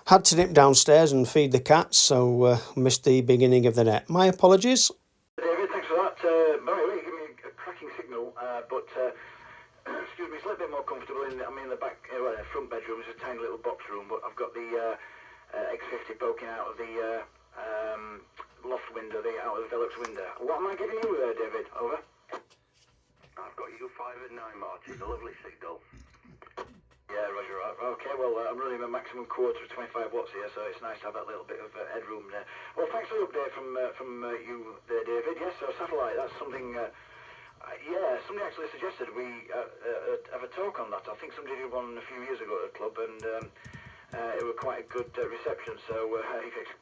Had to nip downstairs and feed the cats, so missed the beginning of the net. My apologies. David, thanks for that. By the way, you gave me a cracking signal, but excuse me, it's a little bit more comfortable. I'm in the back, front bedroom. It's a tiny little box room, but I've got the X50 poking out of the loft window, out of the Velux window. What am I giving you, David? Over. I've got you 5 at 9, Martin. A lovely signal. Yeah, Roger. Okay, well, I'm running a maximum quarter of 25 watts here, so it's nice to have that little bit of headroom there. Well, thanks for the update from you there, David. Yes, so satellite, that's something, somebody actually suggested we have a talk on that. I think somebody did one a few years ago at the club, and it was quite a good reception, so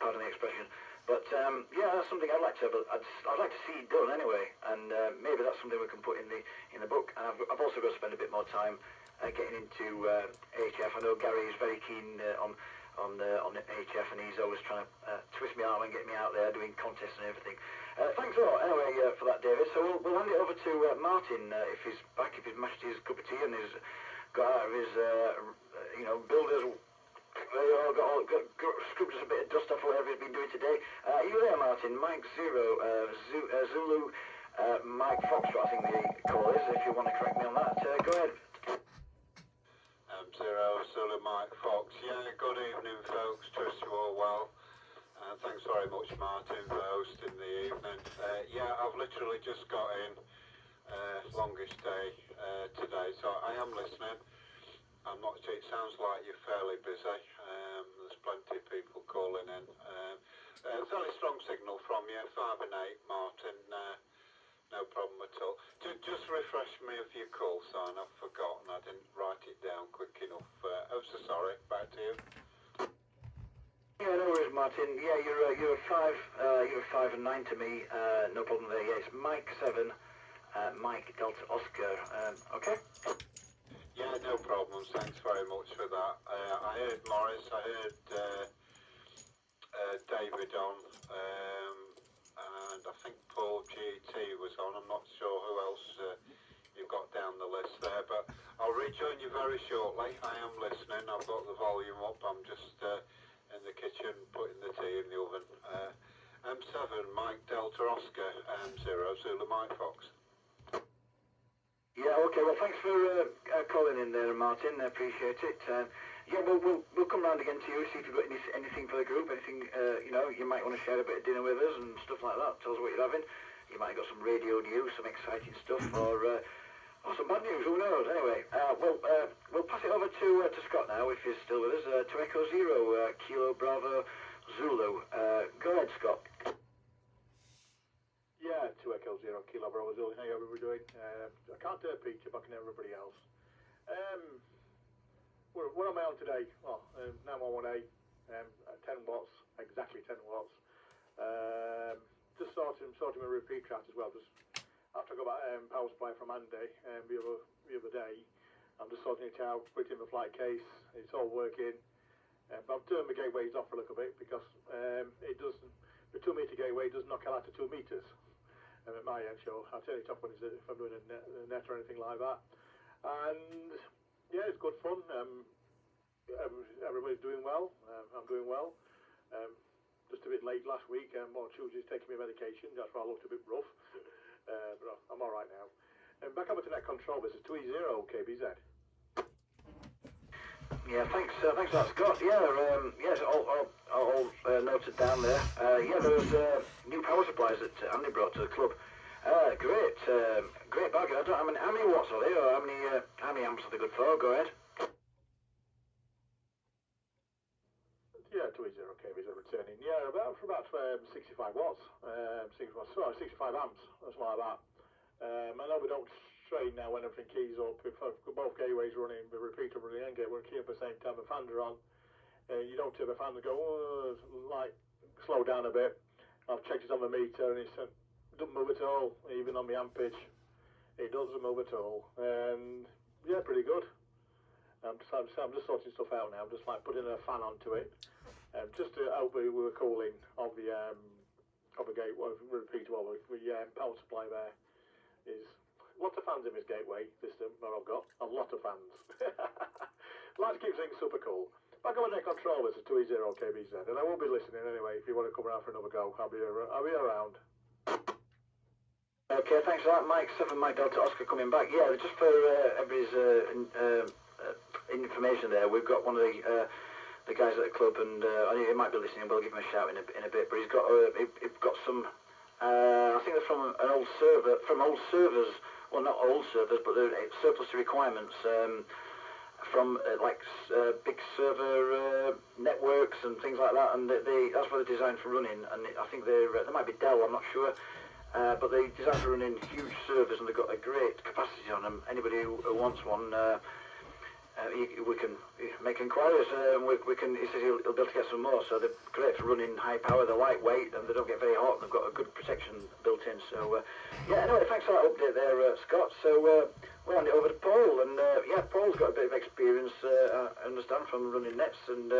pardon the expression. But that's something I'd like to see done anyway, and maybe that's something we can put in the book. And I've also got to spend a bit more time getting into HF. I know Gary is very keen on HF, and he's always trying to twist me arm and get me out there doing contests and everything. Thanks a lot anyway for that, David. So we'll hand it over to Martin if he's back, if he's mashed his cup of tea and he's got out of his builder's. Got scrubbed a bit of dust off whatever he's been doing today. Are you there, Martin? Mike Zero, Zulu, Mike Foxtrot, I think the call is. If you want to correct me on that, go ahead. Zero, Zulu, Mike Fox. Yeah, good evening, folks. Trust you all well. Thanks very much, Martin, for hosting the evening. I've literally just got in. Longest day today, so I am listening. I'm not. It sounds like you're fairly busy. There's plenty of people calling in. Fairly strong signal from you, 5 and 8, Martin. No problem at all. Just refresh me of your call sign. I've forgotten. I didn't write it down quick enough. So sorry. Back to you. Yeah, no worries, Martin. Yeah, you're 5 and 9 to me. No problem there. Yeah, it's Mike 7, Mike Delta Oscar. Okay. Yeah, no problems. Thanks very much for that. I heard Morris, I heard David on, and I think Paul GT was on. I'm not sure who else you've got down the list there, but I'll rejoin you very shortly. I am listening. I've got the volume up. I'm just in the kitchen putting the tea in the oven. M7, Mike Delta Oscar, M0, Zulu Mike Fox. Yeah, okay, well, thanks for calling in there, Martin. I appreciate it. We'll come round again to you, see if you've got anything for the group, anything, you might want to share a bit of dinner with us and stuff like that. Tell us what you're having. You might have got some radio news, some exciting stuff, or some bad news, who knows. Anyway, we'll pass it over to Scott now, if he's still with us, to Echo Zero, Kilo Bravo Zulu. Go ahead, Scott. Yeah, 2 Echo Zero, Kilo Bravo Zulu. How everybody doing? I can't do a picture, but I can hear everybody else. What am I on today? Well, 911A, 10 watts, exactly 10 watts. Just sorting my repeat track as well. Just after I got that power supply from Andy the other day, I'm just sorting it out, putting in the flight case. It's all working. But I've turned the gateways off for a little bit because it doesn't. The 2 meter gateway doesn't knock out to 2 meters. At my end, so I'll turn it off if I'm doing a net or anything like that. And yeah, it's good fun. Everybody's doing well. I'm doing well. Just a bit late last week. Tuesday's taking me medication. That's why I looked a bit rough. But I'm all right now. Back over to net control. This is 2E0 KBZ. Yeah, thanks for that, Scott. Yeah, yes, all noted down there. There was new power supplies that Andy brought to the club. Great bag. I don't know how many watts are they, or how many amps are they good for? Go ahead. Yeah, 2E0 KBZ returning. Yeah, about 65 watts. 65 amps. That's like that. I know we don't strain now when everything keys up. If both gateways running, the repeater running and gateway key up at the same time, the fans are on. You don't hear the fans go, slow down a bit. I've checked it on the meter and it doesn't move at all, even on the ampage. It doesn't move at all. And yeah, pretty good. I'm just sorting stuff out now. I'm just like putting a fan onto it, just to help with the cooling of the gateway, repeater, the power supply there is. Lots of fans in this gateway system that I've got. A lot of fans. Like to keep things super cool. back over their controllers to 2E0KBZ, and I won't be listening anyway. If you want to come around for another go, I'll be around. Okay, thanks for that, Mike 7, Mike Delta Oscar coming back. Yeah, just for everybody's information there, we've got one of the guys at the club, and he might be listening. We'll give him a shout in a bit. But he's got some. I think they're from an old server, from old servers. Well, not old servers, but they're surplus to requirements from big server networks and things like that. And that's what they're designed for running. And I think they might be Dell. I'm not sure. But they designed for running huge servers, and they've got a great capacity on them. Anybody who wants one, we can make inquiries. We can. He says he'll be able to get some more. So they're great for running high power. They're lightweight, and they don't get very hot. And they've got a good protection built in. So yeah. Anyway, thanks for that update there, Scott. So we'll hand it over to Paul, and yeah, Paul's got a bit of experience, I understand, from running nets, and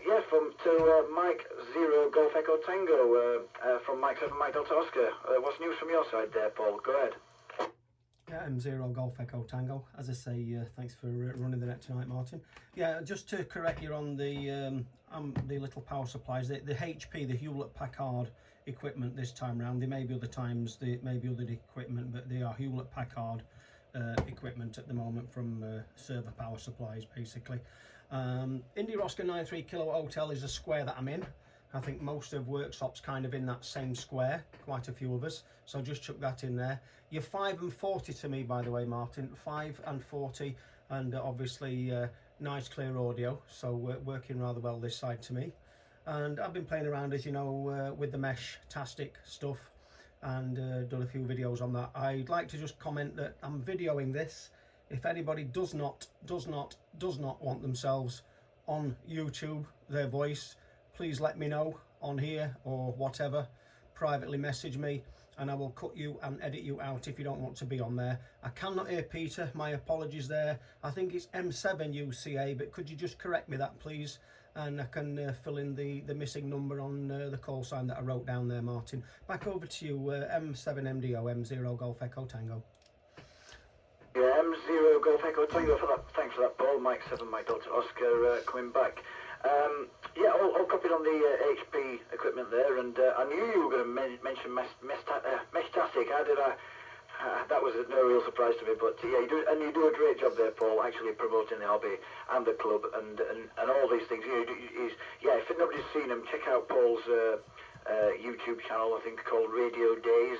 yeah, to Mike 0 Golf Echo Tango from Mike 7 Mike Delta Oscar. What's news from your side there, Paul? Go ahead. Yeah, M0 Golf Echo Tango. As I say, thanks for running the net tonight, Martin. Yeah, just to correct you on the little power supplies, the HP, the Hewlett Packard equipment this time round. There may be other times, there may be other equipment, but they are Hewlett Packard equipment at the moment from server power supplies, basically. Indy Roscoe 93 Kilowatt Hotel is a square that I'm in. I think most of Worksop's kind of in that same square, quite a few of us, so just chuck that in there. You're 5 and 40 to me, by the way, Martin, 5 and 40, and obviously nice clear audio, so working rather well this side to me. And I've been playing around, as you know, with the mesh-tastic stuff, and done a few videos on that. I'd like to just comment that I'm videoing this. If anybody does not want themselves on YouTube, their voice, please let me know on here or whatever. Privately message me and I will cut you and edit you out if you don't want to be on there. I cannot hear Peter, my apologies there. I think it's M7 UCA, but could you just correct me that, please? And I can fill in the missing number on the call sign that I wrote down there, Martin. Back over to you, M7MDO, M0 Golf Echo Tango. Yeah, M0 Golf Echo Tango for that. Thanks for that, Paul. Mike 7, Mike Delta Oscar coming back. Yeah, all copied on the HP equipment there, and I knew you were going to mention Mesh-tastic. How did I? That was no real surprise to me, but yeah, you do a great job there, Paul, actually promoting the hobby and the club and all these things. Yeah, if nobody's seen him, check out Paul's YouTube channel, I think called Radio Days.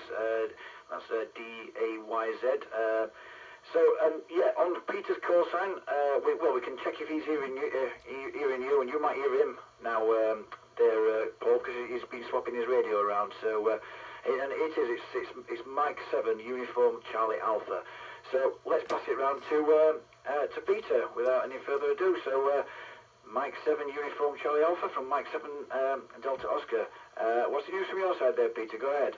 That's DAYZ. So yeah, on Peter's call sign, we can check if he's hearing you, and you might hear him now there, Paul, because he's been swapping his radio around. So and it's Mike 7 Uniform Charlie Alpha. So let's pass it round to Peter without any further ado. So Mike 7 Uniform Charlie Alpha from Mike 7 Delta Oscar. What's the news from your side there, Peter? Go ahead.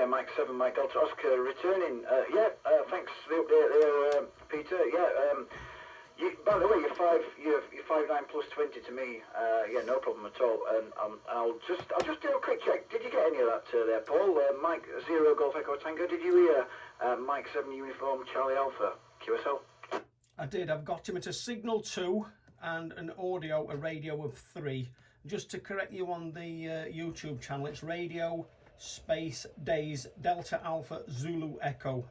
Mike 7 Mike Delta Oscar returning. Thanks for the update there, Peter. By the way, you're 5'9" plus 20 to me. Yeah, no problem at all. And I'll just do a quick check. Did you get any of that there, Paul? Mike 0 Golf Echo Tango. Did you hear Mike 7 Uniform Charlie Alpha QSL? I did. I've got him at a signal 2 and a radio of 3. Just to correct you on the YouTube channel, it's radio space days Delta Alpha Zulu Echo,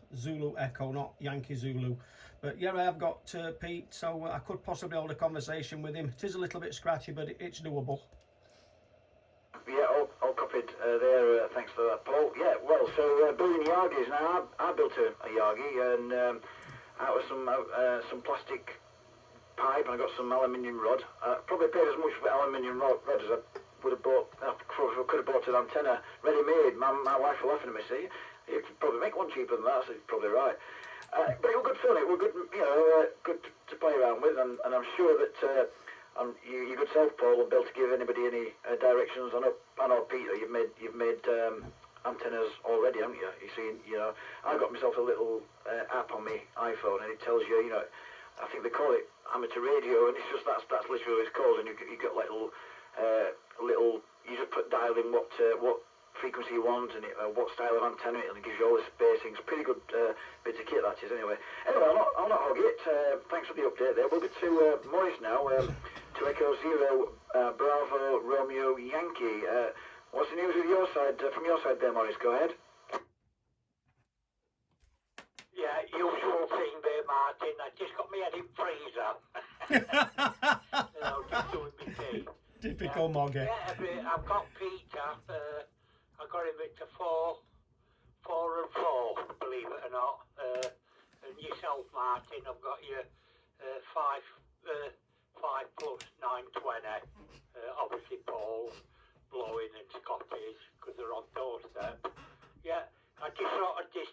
not Yankee Zulu. But yeah, I've got Pete, so I could possibly hold a conversation with him. It is a little bit scratchy, but it's doable. Yeah, I'll copy rapid there. Thanks for that, Paul. Yeah, well, so building Yargies now. I built a Yargie and out of some plastic pipe, and I got some aluminium rod. Probably paid as much for aluminium rod as I would have bought. I could have bought an antenna ready-made. My wife was laughing at me. See, you could probably make one cheaper than that. So you're probably right. But it was good fun. It was good, good to play around with, and I'm sure that you good self, Paul, will be able to give anybody any directions on up. I know, Peter, you've made antennas already, haven't you? You see, I got myself a little app on my iPhone, and it tells you, I think they call it amateur radio, and it's just that's literally what it's called, and you got like little, you just dial in what frequency you want and what style of antenna, and it gives you all the spacings. Pretty good bit of kit that is, anyway. Anyway, I'll not hog it. Thanks for the update there. We'll get to Morris now. To Echo Zero, Bravo, Romeo, Yankee. What's the news with your side? From your side there, Morris, go ahead. Yeah, usual thing there, Martin. I just got my head in freezer. Just doing my tea. Typical Moggy. Yeah, I've got Peter. I got him at 4 and 4, believe it or not. And yourself, Martin, I've got you 5 plus 920. Obviously, Paul, Blowing, and Scottish, because they're on doorstep. Yeah, I just sort of it's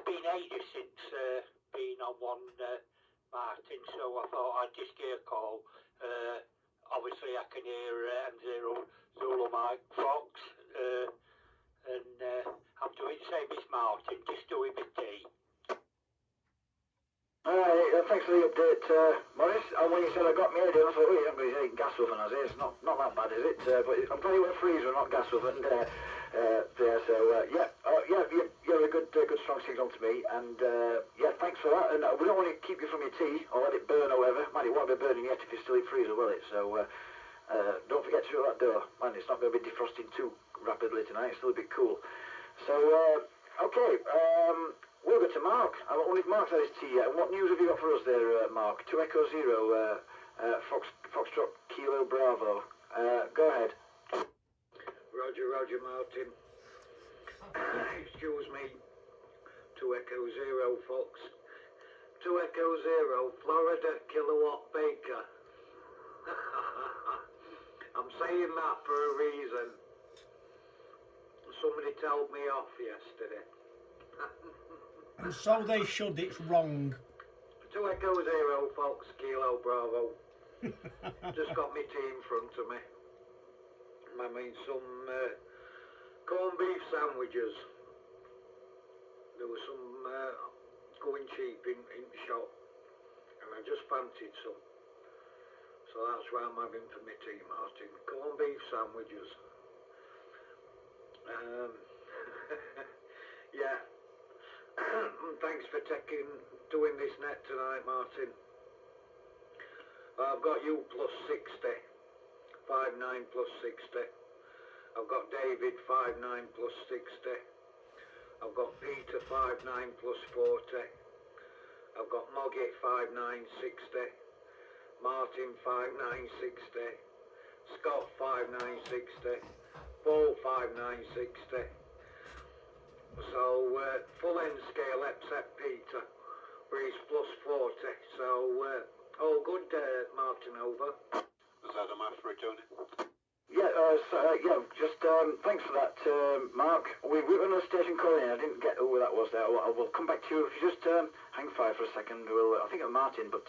been ages since being on one, Martin, so I thought I'd just give a call. Obviously, I can hear M0 Zulu Mike Fox, and I'm doing the same as Martin, just doing my tea. Alright, thanks for the update, Morris. And when you said I got my head in, I thought, well, you're not going to say gas oven, as it? It's not that bad, is it? But I'm glad you went freezer, not gas oven. There, so you're a good strong signal to me, and yeah, thanks for that. And we don't want to keep you from your tea or let it burn or whatever. Man, it won't be burning yet if it's still in freezer, will it? So don't forget to shut that door. Man, it's not going to be defrosting too rapidly tonight. It's still a bit cool. So okay, we'll go to Mark. I wonder if Mark's had his tea yet. And what news have you got for us there, Mark? 2 Echo Zero, Foxtrot Kilo Bravo. Go ahead. Roger, Martin. Excuse me. 2 Echo Zero, Fox. 2 Echo Zero, Florida Kilowatt Baker. I'm saying that for a reason. Somebody told me off yesterday. And so they should, it's wrong. 2 Echo Zero, Fox, Kilo Bravo. Just got my tea in front of me. I mean, some corned beef sandwiches. There was some going cheap in the shop, and I just fancied some. So that's what I'm having for my tea, Martin. Corned beef sandwiches. Yeah. Thanks for doing this net tonight, Martin. I've got you plus 60. 59 plus 60. I've got David 59 plus 60. I've got Peter 59 plus 40. I've got Moggy 59 60. Martin 59 60. Scott 59 60. Paul 59 60. So full end scale except Peter, where he's plus 40. So all good, Martin, over. Was that a math for Johnny? Yeah, just thanks for that, Mark. We were on a station calling. I didn't get who that was there. We'll come back to you. If you just hang fire for a second, I think it was Martin, but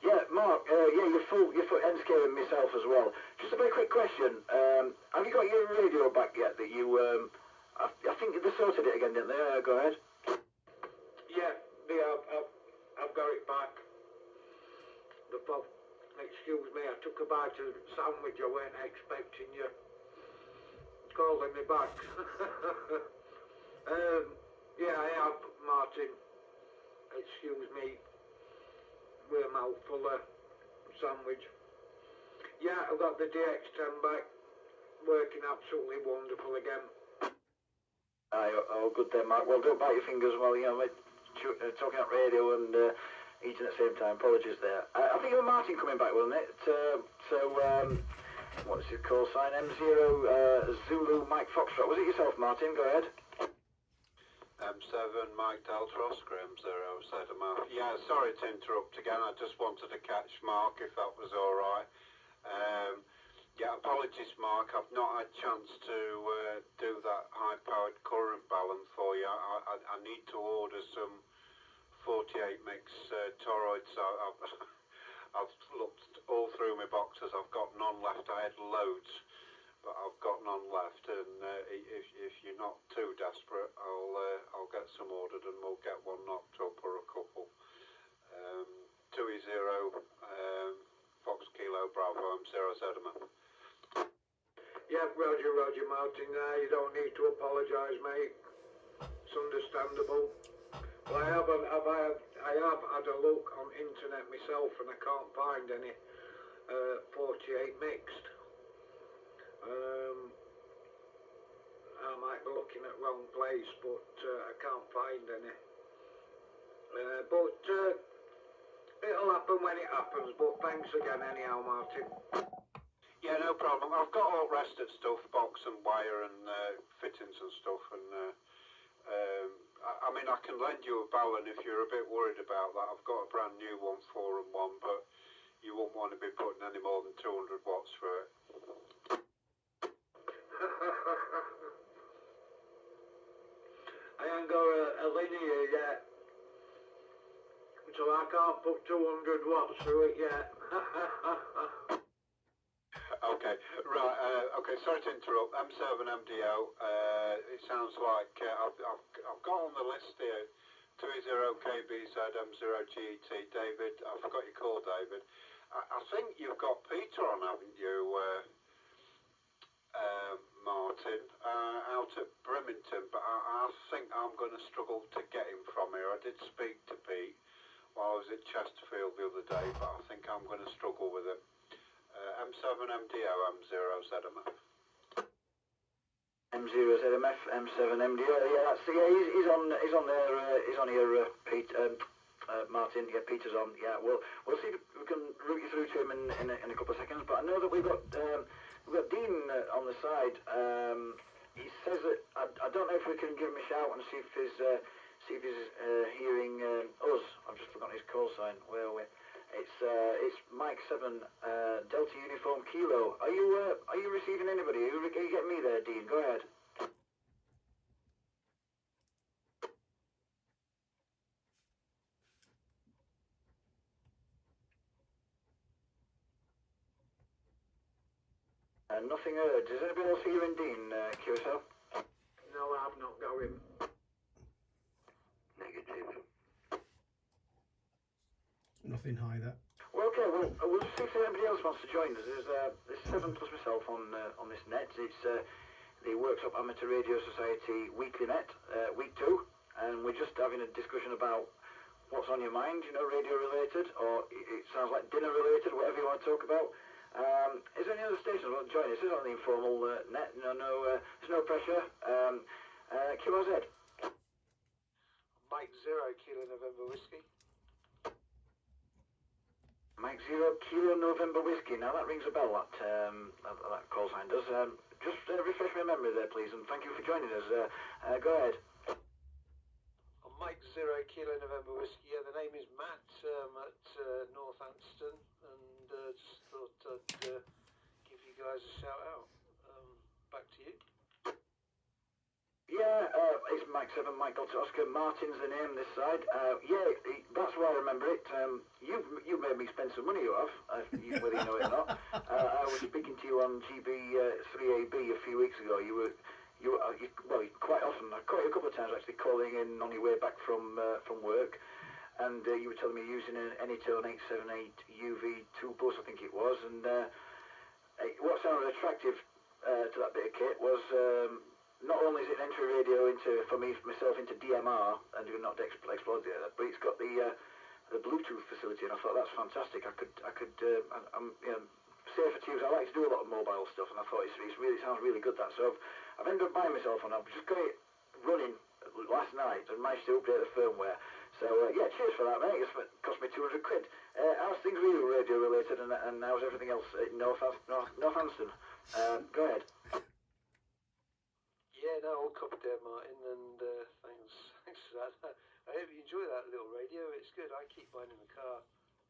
yeah, Mark, you're full end scale and myself as well. Just a very quick question. Have you got your radio back yet that you, I think they sorted it again, didn't they? Go ahead. Yeah, I've got it back. Excuse me, I took a bite of sandwich. I weren't expecting you calling me back. Yeah, I have, Martin. Excuse me. With a mouthful of sandwich. Yeah, I've got the DX10 back. Working absolutely wonderful again. Oh, good there, Mark. Well, don't bite your fingers while talking at radio and eating at the same time. Apologies there. I think it was Martin coming back, wasn't it? What's your call sign? M0 Zulu Mike Foxtrot. Was it yourself, Martin? Go ahead. M7 Mike Delta Oscar M0 Sedema. Yeah, sorry to interrupt again. I just wanted to catch Mark if that was all right. Yeah, apologies, Mark. I've not had a chance to do that high-powered current balance for you. I need to order some 48 mix toroids. I've looked all through my boxes. I've got none left. I had loads, but I've got none left. And if you're not too desperate, I'll get some ordered and we'll get one knocked up or a couple. 2E0 Fox Kilo Bravo M0 Sedema. Yeah, Roger, Martin. You don't need to apologise, mate. It's understandable. Well, I have had a look on internet myself, and I can't find any 48 mixed. I might be looking at wrong place, but I can't find any. But it'll happen when it happens. But thanks again, anyhow, Martin. Yeah, no problem. I've got all rest of stuff, box and wire and fittings and stuff, and I mean, I can lend you a balun if you're a bit worried about that. I've got a brand new one, 4-in-1, but you wouldn't want to be putting any more than 200 watts through it. I ain't got a linear yet, so I can't put 200 watts through it yet. Okay, right, okay, sorry to interrupt. M7 MDO, it sounds like I've got on the list here 20KBZ M0 GT. David, I forgot your call, David. I think you've got Peter on, haven't you, Martin, out at Brimington, but I think I'm going to struggle to get him from here. I did speak to Pete while I was at Chesterfield the other day, but I think I'm going to struggle with him. M7 MDO, M0 ZMF. M0 ZMF, M7 MDO. Yeah, he's on there. He's on here, Pete. Martin. Yeah, Peter's on. Yeah, we'll see if we can route you through to him in a couple of seconds. But I know that we've got Dean on the side. He says that I don't know if we can give him a shout and see if he's hearing us. I've just forgotten his call sign. Where are we? It's Mike 7 Delta Uniform Kilo. Are you receiving anybody? Are you getting me there, Dean? Go ahead. Nothing heard. Does anybody else hearing Dean, QSL? No, I've not got him. Negative. Nothing either. Well, okay. Well, we'll see if anybody else wants to join us. There's 7 plus myself on this net. It's the Worksop Amateur Radio Society weekly net, week 2, and we're just having a discussion about what's on your mind, radio related, or it sounds like dinner related, whatever you want to talk about. Is there any other stations want to join us? This is on the informal net. There's no pressure. QRZ. Mike 0 Kilo November Whiskey. Mike 0 Kilo November Whiskey. Now that rings a bell. That call sign does. Just refresh my memory there, please, and thank you for joining us. Go ahead. Mike 0 Kilo November Whiskey. Yeah, the name is Matt at Northampton, and just thought I'd give you guys a shout out. Back to you. Yeah, it's Mike 7, Mike Delta Oscar. Martin's the name this side. That's why I remember it. You made me spend some money, you have, whether you know it or not. I was speaking to you on GB3AB a few weeks ago. You quite often, I caught you a couple of times actually calling in on your way back from work, and you were telling me using an Anytone 878 UV 2 bus, I think it was, and what sounded attractive to that bit of kit was not only is it an entry radio for myself into DMR, and do not explode there, but it's got the Bluetooth facility, and I thought that's fantastic. I'm safer to use. I like to do a lot of mobile stuff, and I thought it sounds really good, that. So I've ended up buying myself one. I've just got it running last night and managed to update the firmware. So yeah, cheers for that, mate. It's cost me 200 quid. How's things with you, radio related, and how's everything else at Northampton? Go ahead. Yeah, no, all covered there, Martin, and thanks for that. I hope you enjoy that little radio. It's good. I keep mine in the car,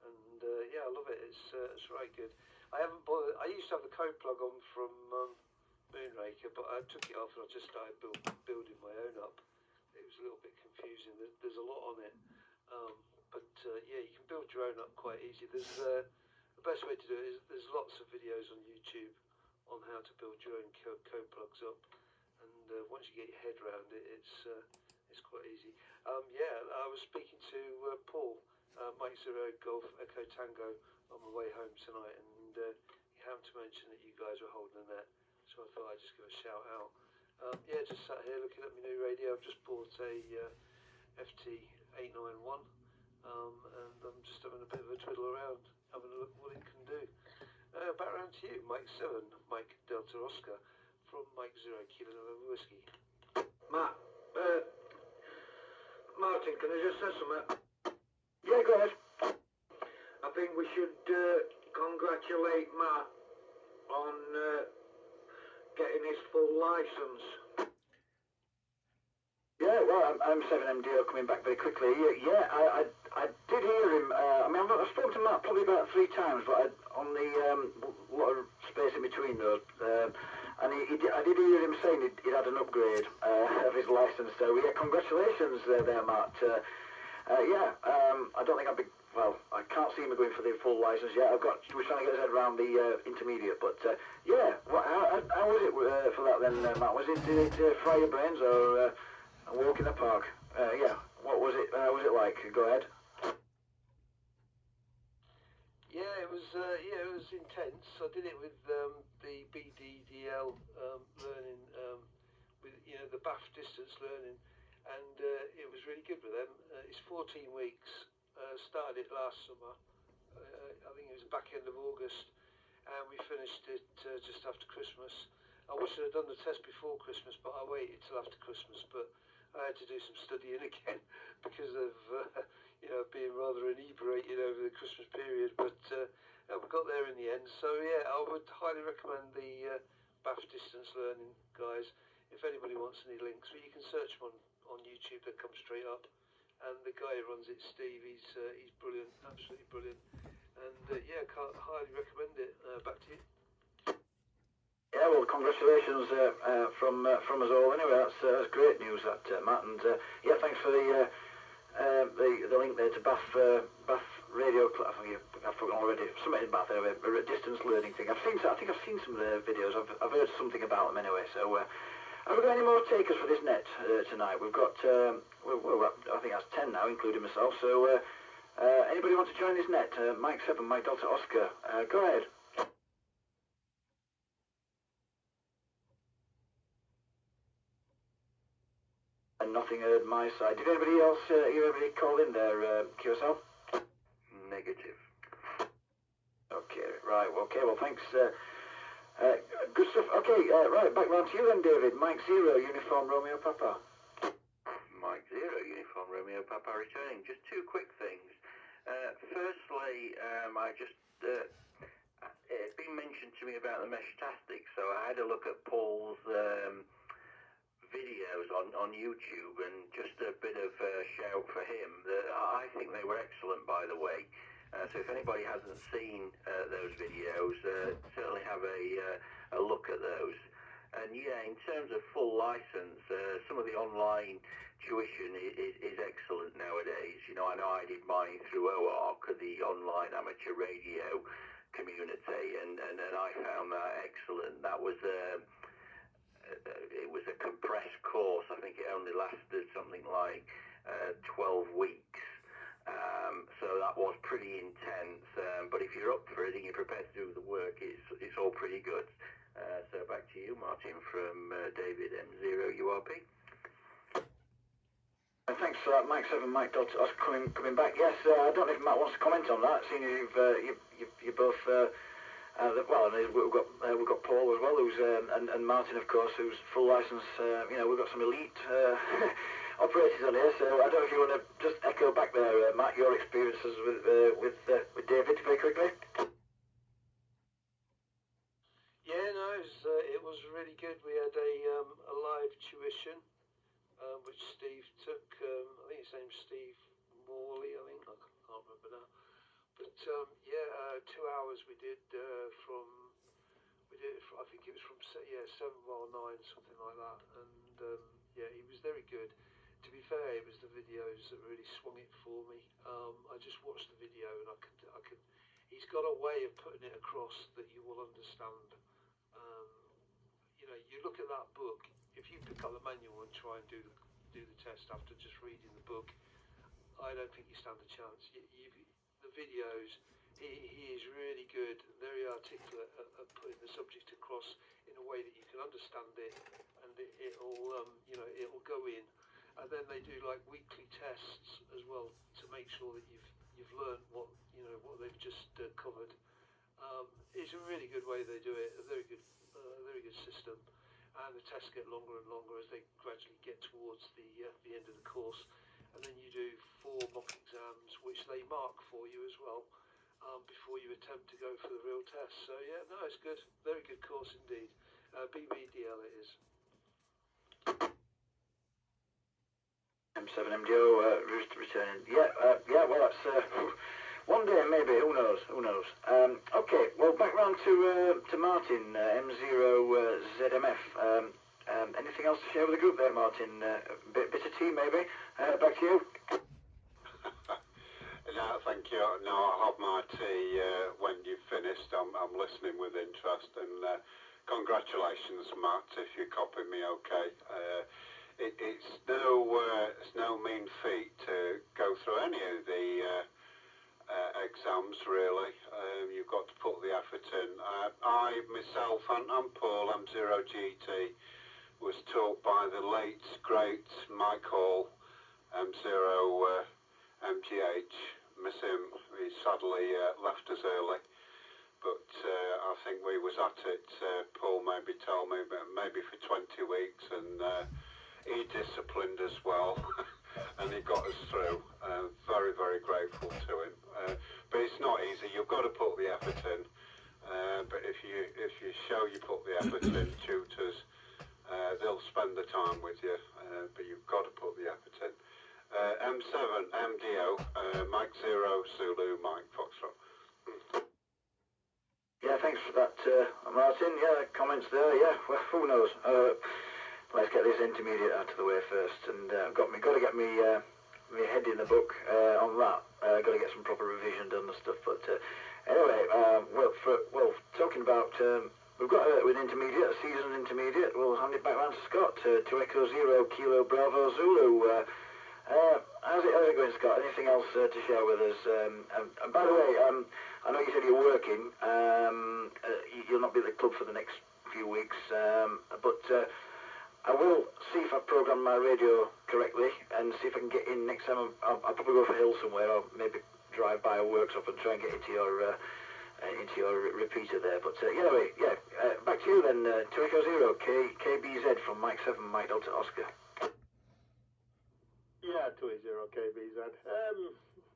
and yeah, I love it. It's right good. I haven't bothered. I used to have the code plug on from Moonraker, but I took it off and I just started building my own up. It was a little bit confusing. There's a lot on it, but yeah, you can build your own up quite easy. There's the best way to do it is there's lots of videos on YouTube on how to build your own code plugs up, and once you get your head around it, it's quite easy. Yeah, I was speaking to Paul, Mike Zero Golf Echo Tango, on my way home tonight, and he happened to mention that you guys were holding a net, so I thought I'd just give a shout out. Yeah, just sat here looking at my new radio. I've just bought a FT891, and I'm just having a bit of a twiddle around, having a look what it can do. Back around to you, Mike 7, Mike Delta Oscar, from Mike 0 Kilo November Whiskey. Martin, can I just say something? Yeah, go ahead. I think we should congratulate Matt on getting his full licence. Yeah, well, I'm 7MDO coming back very quickly. Yeah, I did hear him. I mean, I've spoken to Matt probably about 3 times, but on the lot of space in between those. And I did hear him saying he'd had an upgrade of his licence. So yeah, congratulations there, Matt. Yeah, I don't think well, I can't see him going for the full licence yet. We're trying to get his head around the intermediate, but yeah. How was it for that then, Matt? Did it fry your brains or a walk in the park? Yeah. What was it? Was it like? Go ahead. Yeah, it was intense. I did it with the BDDL learning, with the BAF distance learning, and it was really good with them. It's 14 weeks. Started it last summer. I think it was back end of August, and we finished it just after Christmas. I wish I'd done the test before Christmas, but I waited till after Christmas. But I had to do some studying again because of being rather inebriated over the Christmas period. But we got there in the end. So yeah, I would highly recommend the BAF distance learning guys. If anybody wants any links, well, you can search them on YouTube. They come straight up. And the guy who runs it, Steve, he's brilliant, absolutely brilliant. And yeah, can't highly recommend it. Back to you. Yeah, well, congratulations from us all. Anyway, that's great news, that Matt. And yeah, thanks for the link there to BAF Radio. I've forgotten already. Something in BAF anyway, a distance learning thing. I think I've seen some of the videos. I've heard something about them anyway. So. Have we got any more takers for this net tonight? We've got, I think that's 10 now, including myself. So, anybody want to join this net? Mike 7, Mike Delta Oscar. Go ahead. And nothing heard my side. Did anybody else, anybody call in there, QSL? Negative. Okay, right. Okay, well, thanks. Good stuff. Okay, right, back round to you then, David. Mike 0, Uniform Romeo Papa. Mike 0, Uniform Romeo Papa returning. Just 2 quick things. Firstly, it's been mentioned to me about the Mesh-tastic, so I had a look at Paul's videos on YouTube, and just a bit of a shout for him. I think they were excellent, by the way. So if anybody hasn't seen those videos, certainly have a look at those. And yeah, in terms of full license, some of the online tuition is excellent nowadays. I know I did mine through OARC, the online amateur radio community, and I found that excellent. That was it was a compressed course. I think it only lasted something like 12 weeks. So that was pretty intense, but if you're up for it and you're prepared to do the work, it's all pretty good. So back to you, Martin, from David M0 URP. Thanks for that, Mike 7, Mike Delta Oscar coming back. Yes, I don't know if Matt wants to comment on that, seeing you both. Well, we've got Paul as well, who's and Martin, of course, who's full license. We've got some elite operators on here, so I don't know if you want to just echo back there, Matt, your experiences with David very quickly. Yeah, no, it was really good. We had a live tuition, which Steve took. I think his name's Steve Morley. I can't remember now. But 2 hours we did I think it was from 7 or 9, something like that. And he was very good. To be fair, it was the videos that really swung it for me. I just watched the video and I could. He's got a way of putting it across that you will understand. You look at that book. If you pick up the manual and try and do the test after just reading the book, I don't think you stand a chance. The videos, he is really good, very articulate at putting the subject across in a way that you can understand it, and it'll go in. And then they do like weekly tests as well to make sure that you've learned what they've just covered. It's a really good way they do it. A very good system. And the tests get longer and longer as they gradually get towards the end of the course. And then you do 4 mock exams, which they mark for you as well, before you attempt to go for the real test. So yeah, no, it's good. Very good course indeed. BBDL it is. M7MDO, Rooster returning. Well that's one day maybe, who knows. Okay, well back round to Martin, M0ZMF. Anything else to share with the group there, Martin? Bit of tea maybe? Back to you. No, thank you. No, I'll have my tea when you've finished. I'm listening with interest, and congratulations, Matt, if you copy me okay. It's no mean feat to go through any of the exams, really. You've got to put the effort in. I myself and Paul M0GT was taught by the late great Mike Hall, M0 MGH. Miss him. He sadly left us early, but I think we was at it. Paul maybe told me, but maybe for 20 weeks, and he disciplined us well, and he got us through. Very, very grateful to him. But it's not easy. You've got to put the effort in. But if you show you put the effort in, tutors, they'll spend the time with you. But you've got to put the effort in. M7 MDO, Mike 0 Zulu Mike Foxtrot. Yeah, thanks for that, Martin. Yeah, comments there. Yeah, well, who knows? Let's get this intermediate out of the way first, and got to get me head in the book on that. Got to get some proper revision done and stuff. But anyway, talking about we've got with intermediate, a seasoned intermediate. We'll hand it back round to Scott to Echo 0 Kilo Bravo Zulu. How's it going, Scott? Anything else to share with us? And by the way, I know you said you're working. You'll not be at the club for the next few weeks, but I will see if I program my radio correctly and see if I can get in next time. I'll probably go for a hill somewhere, or maybe drive by a Worksop and try and get into your repeater there. But anyway, back to you then. 2 Echo 0 KBZ from Mike 7 Mike Delta Oscar. Yeah, 2 0 KBZ.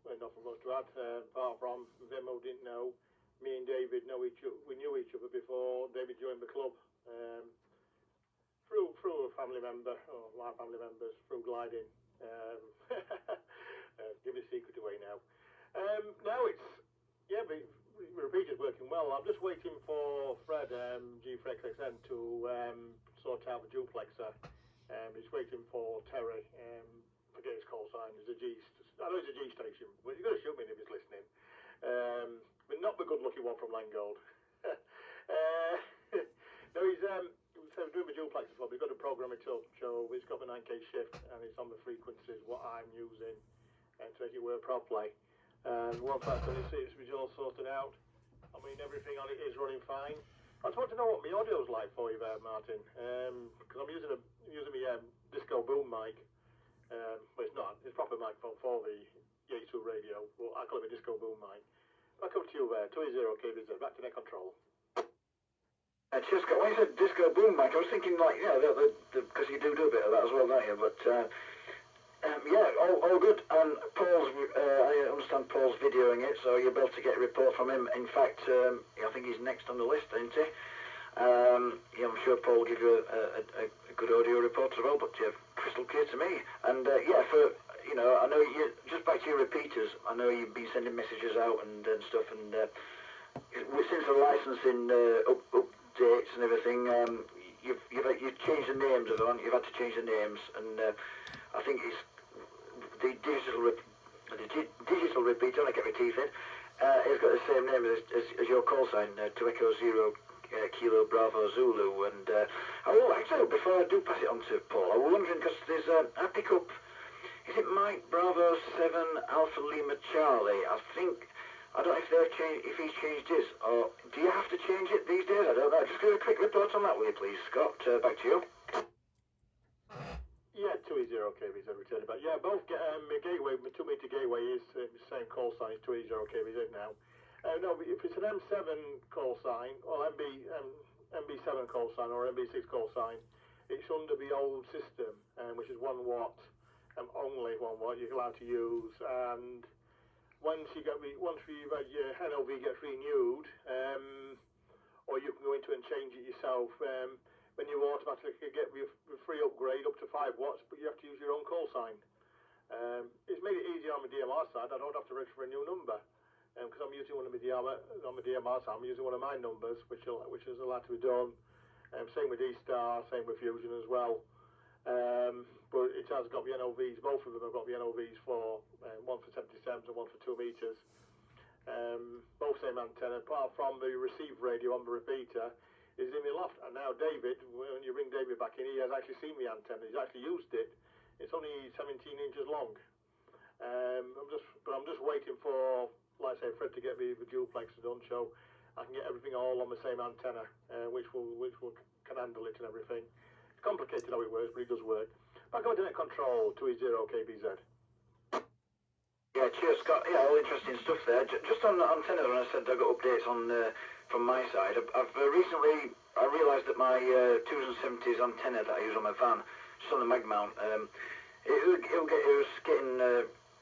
Nothing much to add, apart from Vimo didn't know. Me and David we knew each other before David joined the club. Through a family member, or my family members, through gliding. Give the secret away now. Now the repeater's working well. I'm just waiting for Fred, G3RCW, to sort out the duplexer. He's waiting for Terry. Forget his call sign. I know it's a G station, but he's going to shoot me if he's listening. But not the good-looking one from Langold. No, he's doing the duplexer for me. He's got to program it up, so he's got the 9K shift, and it's on the frequencies what I'm using, and to make it work properly. And once that's done, it's all sorted out. I mean, everything on it is running fine. I just want to know what my audio's like for you there, Martin, because I'm using my disco boom mic. Well, it's not. It's proper microphone for the G2 radio. Well, I call it a disco boom mic. Back up to you there, 2 0 KBZ. Back to net control. Just when you said disco boom mic, I was thinking like, because you do a bit of that as well, don't you? But Yeah, all good. And Paul's, I understand Paul's videoing it, so you'll be able to get a report from him. In fact, I think he's next on the list, isn't he? Yeah, I'm sure Paul will give you a good audio report as well, but crystal clear to me. And yeah, for, you know, I know you, just back to your repeaters, I know you've been sending messages out and stuff, and since the licensing updates and everything, you've changed the names of them, you've had to change the names, and I think it's the digital repeater, I get my teeth in, it's got the same name as your call sign, to Echo Zero Kilo Bravo Zulu. And actually, before I do pass it on to Paul, I was wondering, because there's I pick up, is it Mike Bravo 7 Alpha Lima Charlie? I don't know if they've changed, if he's changed his, or do you have to change it these days? I don't know. Just give a quick report on that, will you please, Scott? Back to you. Yeah, 280 KVZ returning back. Yeah, both my gateway, my 2 meter gateway is the same call sign as 280 KVZ now. No, if it's an M7 call sign, or MB7 call sign, or MB6 call sign, it's under the old system, which is 1 watt, only 1 watt you're allowed to use. And once you've had your NOV gets renewed, or you can go into it and change it yourself, then you automatically get the free upgrade up to 5 watts, but you have to use your own call sign. It's made it easier on the DMR side. I don't have to register a new number, because I'm using one of my DMR side. I'm using one of my numbers, which is allowed to be done. Same with E-Star, same with Fusion as well. But it has got the NOVs. Both of them have got the NOVs for one for 77s and one for 2 meters. Both same antenna, apart from the receive radio on the repeater is in the loft. And now David, when you ring David back in, he has actually seen the antenna. He's actually used it. It's only 17 inches long. I'm just waiting for, like I say, Fred to get the duplex done, so I can get everything all on the same antenna, which can handle it and everything. It's complicated how it works, but it does work. Back on internet control, 280 KBZ. Yeah, cheers, Scott. Yeah, all interesting stuff there. Just on the antenna, when I said I got updates on from my side, I've recently realised that my 270s antenna that I use on my van, just on the mag mount, it was getting.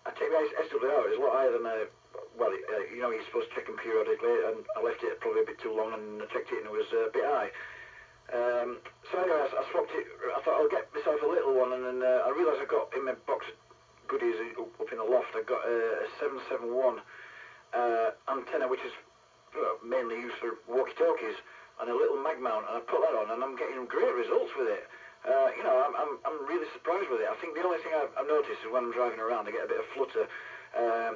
I take the SWR, it's a lot higher than you know, you're supposed to check them periodically, and I left it probably a bit too long, and I checked it and it was a bit high. So anyway, I swapped it. I thought I'll get myself a little one, and then I realised I got in my box of goodies up in the loft, I got a 771 antenna, which is mainly used for walkie-talkies, and a little mag mount, and I put that on, and I'm getting great results with it. You know, I'm really surprised with it. I think the only thing I've noticed is when I'm driving around, I get a bit of flutter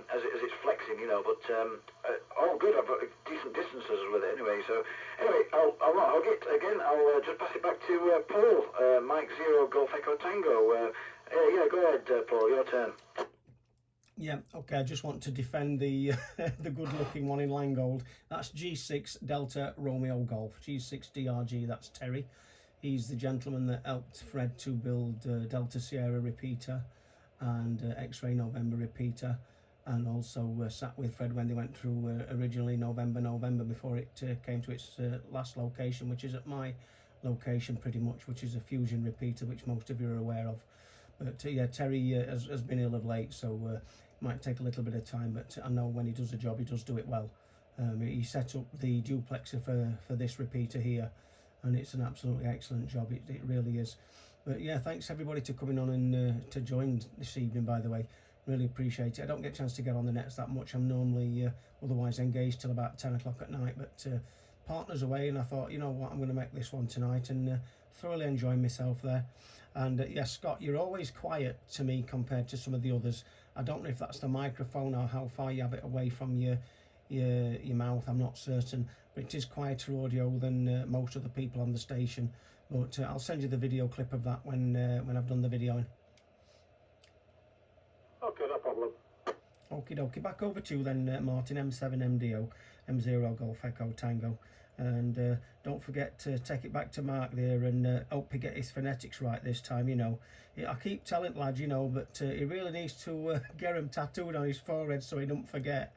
as it's flexing, you know. But all good. I've got decent distances with it anyway. So anyway, I'll get again. I'll just pass it back to Paul, Mike Zero Golf Echo Tango. Yeah, go ahead, Paul. Your turn. Yeah, okay, I just want to defend the the good-looking one in Langold. That's G6 Delta Romeo Golf, G6 DRG, that's Terry. He's the gentleman that helped Fred to build Delta Sierra repeater and X-Ray November repeater, and also sat with Fred when they went through originally November before it came to its last location, which is at my location pretty much, which is a Fusion repeater, which most of you are aware of. But yeah, Terry has been ill of late, so it might take a little bit of time, but I know when he does a job, he does do it well. He set up the duplexer for this repeater here, and it's an absolutely excellent job. It really is. But yeah, thanks everybody to coming on and to join this evening, by the way. Really appreciate it. I don't get a chance to get on the nets that much. I'm normally otherwise engaged till about 10 o'clock at night, but partner's away, and I thought, you know what, I'm going to make this one tonight, and thoroughly enjoying myself there. And yes, Scott, you're always quiet to me compared to some of the others. I don't know if that's the microphone or how far you have it away from your mouth, I'm not certain, but it is quieter audio than most of the people on the station. But I'll send you the video clip of that when I've done the videoing. Okay, no problem. Okie dokie, back over to you then, Martin. M7MDO, M0 Golf Echo Tango. And don't forget to take it back to Mark there, and hope he get his phonetics right this time, you know. I keep telling lads, you know, but he really needs to get them tattooed on his forehead so he don't forget.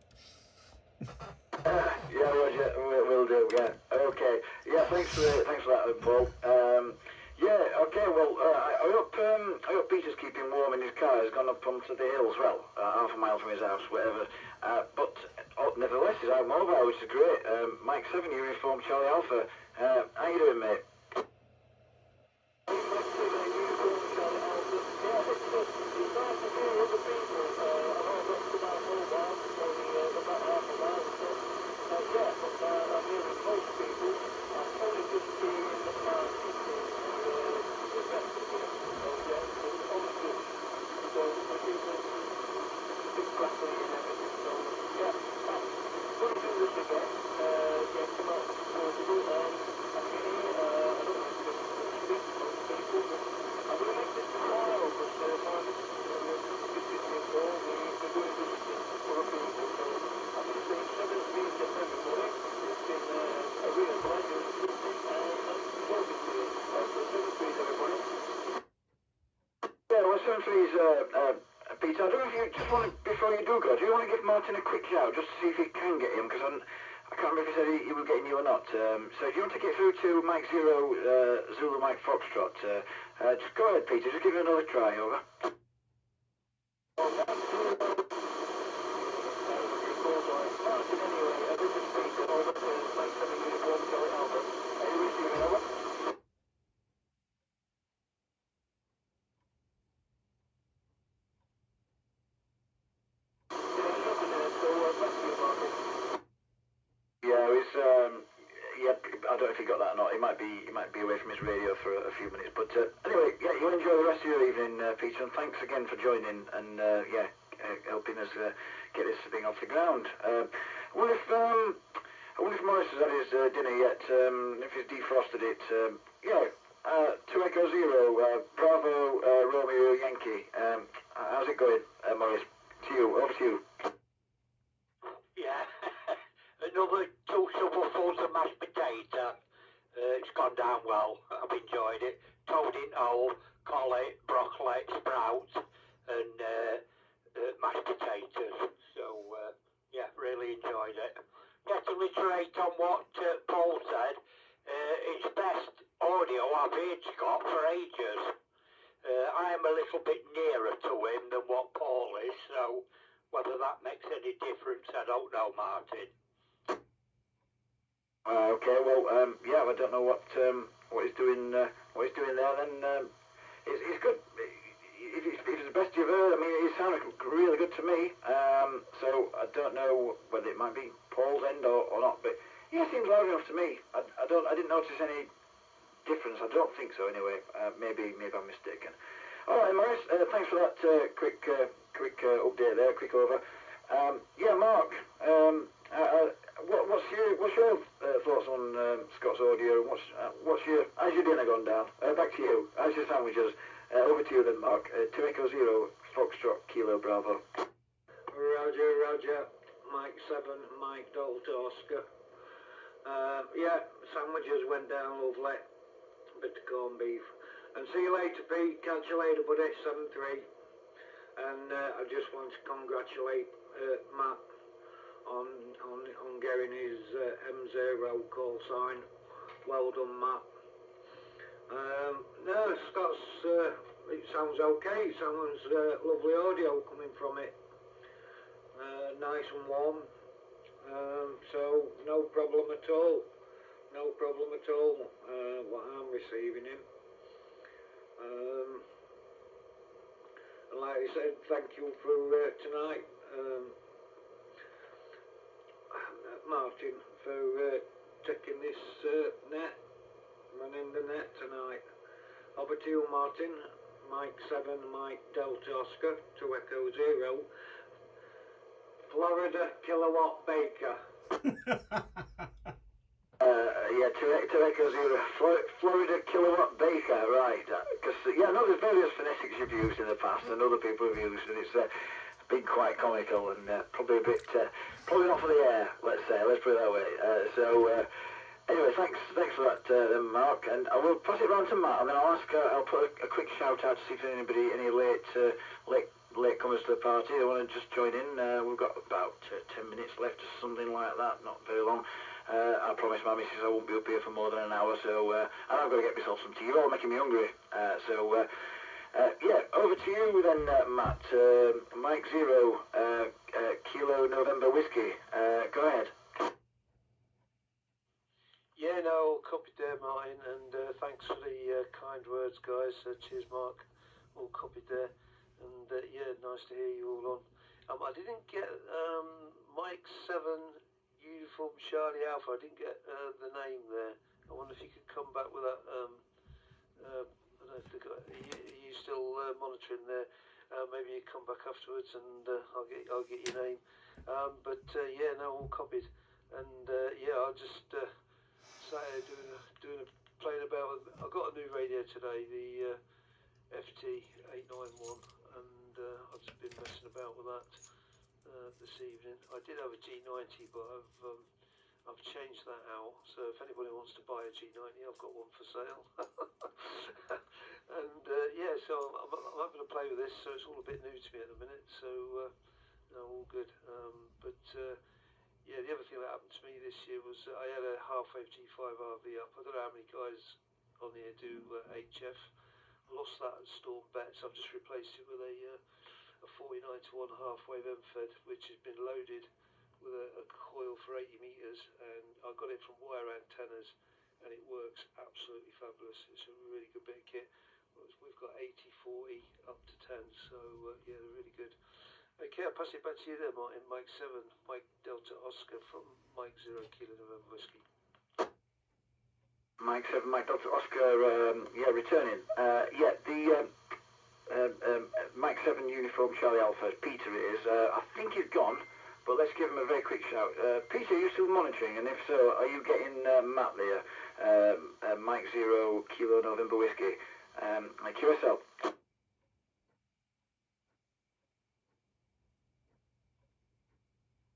Yeah, Roger, we'll do, yeah. Okay. Yeah, thanks for that, Paul. Yeah, okay, well, I hope Peter's keeping warm in his car. He's gone up onto the hills, well, half a mile from his house, whatever. But nevertheless, he's out mobile, which is great. Mike 7, uniform Charlie Alpha. How you doing, mate? Peter, I don't know if you just want to, before you do go, do you want to give Martin a quick shout just to see if you can get him? Because I can't remember if he said he was getting you or not. So if you want to get through to Mike 0, Zulu Mike Foxtrot, just go ahead, Peter, just give it another try, over. I don't know if he got that or not. He might be away from his radio for a few minutes. But anyway, yeah, you enjoy the rest of your evening, Peter, and thanks again for joining and helping us get this thing off the ground. I wonder if Morris has had his dinner yet. If he's defrosted it. 2 Echo Zero, Bravo Romeo Yankee. How's it going, Morris? To you, over to you. Yeah, another 2 shovelfuls of mashed potato. It's gone down well. I've enjoyed it. Toad in hole, collet, broccoli, sprouts, and mashed potatoes. So yeah, really enjoyed it. Yeah, to reiterate on what Paul said, it's best audio I've heard Scott for ages. I am a little bit nearer to him than what Paul is, so whether that makes any difference, I don't know, Martin. Okay, well, yeah, I don't know what he's doing. What he's doing there. Then it's good. If it's the best you've heard, I mean, it sounded really good to me. So I don't know whether it might be Paul's end or not, but yeah, it seems loud enough to me. I didn't notice any difference. I don't think so. Anyway, maybe I'm mistaken. All right, Morris. Thanks for that quick update there. Quick over. Yeah, Mark. What's your thoughts on Scott's audio? How's your dinner gone down? Back to you. How's your sandwiches? Over to you then, Mark. 2 Echo Zero, Foxtrot, Kilo Bravo. Roger. Mike 7, Mike Delta Oscar. Yeah, sandwiches went down lovely. Bit of corned beef. And see you later, Pete. Catch you later, buddy. 7-3. And I just want to congratulate Matt on getting his M0 call sign. Well done, Matt. No, Scott's, it sounds okay. It sounds lovely audio coming from it. Nice and warm. So no problem at all. No problem at all. What I'm receiving him. And like I said, thank you for tonight. Martin, for taking this net, running the net tonight. Over to you, Martin. Mike 7, Mike Delta Oscar, 2 Echo Zero. Florida Kilowatt Baker. Yeah, 2 Echo Zero. Florida Kilowatt Baker, right. Because, yeah, I know there's various phonetics you've used in the past and other people have used, and it's been quite comical and probably a bit, probably not for the air, let's say, let's put it that way. Anyway, thanks for that, Mark, and I will pass it round to Matt, and then I'll put a quick shout out to see if anybody, any late comers to the party, they want to just join in. We've got about 10 minutes left, or something like that, not very long. I promise my missus I won't be up here for more than an hour, so and I've got to get myself some tea. You're all making me hungry. Yeah, over to you then, Matt. Mike Zero, Kilo November Whiskey. Go ahead. Yeah, no, all copied there, Martin, and thanks for the kind words, guys. Cheers, Mark. All copied there, and yeah, nice to hear you all on. I didn't get Mike 7 Uniform Charlie Alpha. I didn't get the name there. I wonder if you could come back with that. I don't know if are you still monitoring there? Maybe you come back afterwards, and I'll get your name. Yeah, no, all copied, and yeah, I'll just. Playing about with, I got a new radio today, the FT891, and I've just been messing about with that this evening. I did have a G90, but I've changed that out, so if anybody wants to buy a G90, I've got one for sale. And yeah, so I'm having to play with this, so it's all a bit new to me at the minute, so no, all good. Yeah, the other thing that happened to me this year was I had a half-wave G5 RV up. I don't know how many guys on here do HF. I lost that at Storm Bets. I've just replaced it with a 49 to 1 half-wave M-Fed, which has been loaded with a coil for 80 metres, and I got it from wire antennas, and it works absolutely fabulous. It's a really good bit of kit. We've got 80, 40, up to 10, so yeah, they're really good. Okay, I'll pass it back to you there, Martin. Mike 7, Mike Delta Oscar from Mike 0 Kilo November Whiskey. Mike 7, Mike Delta Oscar, yeah, returning. Yeah, the Mike 7 Uniform Charlie Alpha, Peter is, I think he's gone, but let's give him a very quick shout. Peter, are you still monitoring? And if so, are you getting Matt there? Mike 0 Kilo November Whiskey. QSL.